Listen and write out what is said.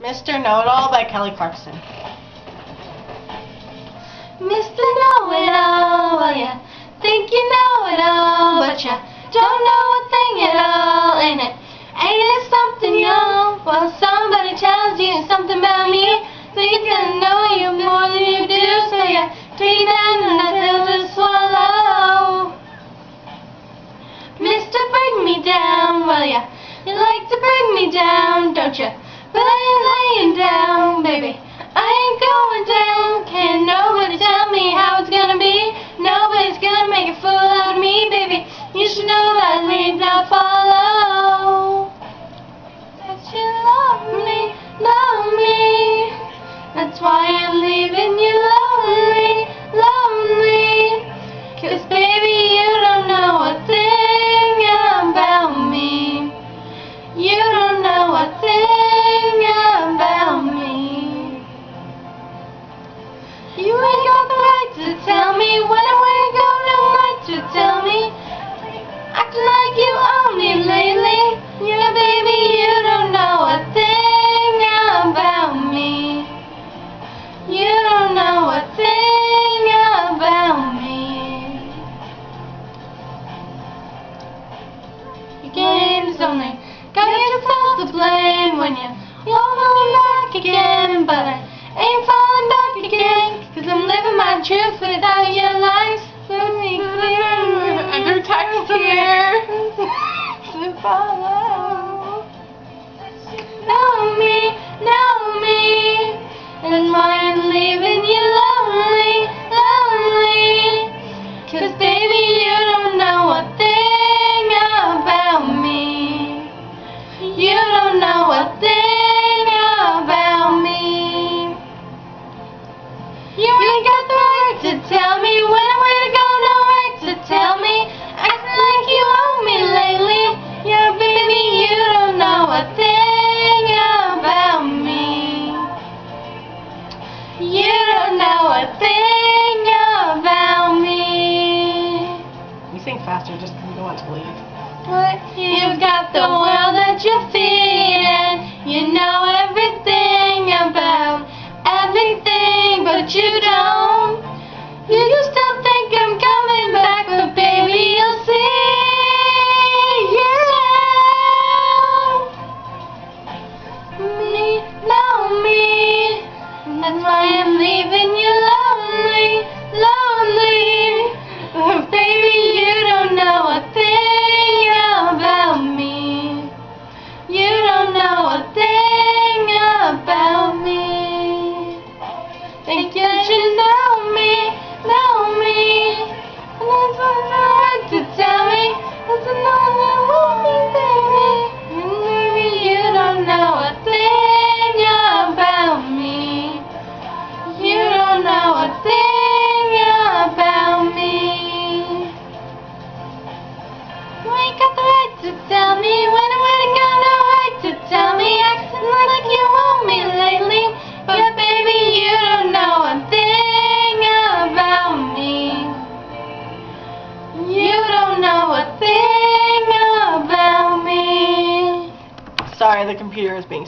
Mr. Know-It-All by Kelly Clarkson. Mr. Know-It-All, well, you think you know it all, but you don't know a thing at all, ain't it? Ain't it something, y'all? Well, somebody tells you something about me, so you can know you more than you do, so you take down and I feel to swallow. Mr. Bring Me Down, well, you like to bring me down, don't you? But I ain't laying down, baby. I ain't going down. Can't nobody tell me how it's gonna be. Nobody's gonna make a fool out of me, baby. You should know that lead now follow. That you love me, love me. That's why I'm leaving you lonely, lonely. 'Cause baby, you don't know a thing about me. You don't know a thing about me. You ain't got the right to tell me when and where to go, no right to tell me. Acting like you own me lately. Yeah, baby, you don't know a thing about me. You don't know a thing about me. Your game's only got yourself to blame when you fall back again, but I ain't falling back again, 'cause I'm living my truth without your lies. Let me clear Under text here. to follow. Know me, and why I'm leaving you lonely, lonely. 'Cause baby, you don't know a thing about me. You don't know a thing about me. You ain't got the right to tell me when and where to go, no right to tell me. Acting like you own me lately. Yeah, baby, you don't know a thing about me. You don't know a thing about me. You sing faster just because you don't want to leave. But you've got the world at your feet and you know everything about everything, but you don't. You still think I'm coming back, but baby, you'll see. Yeah. Me, know me, and that's why I'm leaving you lonely, lonely. Baby, you don't know a thing about me. You don't know a thing about me. Think you should know me, know me. And that's what's hard to tell me. That's another you want me, baby. And baby, you don't know a thing about me. You don't know a thing about me. You ain't got the right to tell me when and where to go, no right to tell me. Acting like you own me lately. But baby, you don't know a thing about me. You don't know a thing about me. Sorry, the computer is being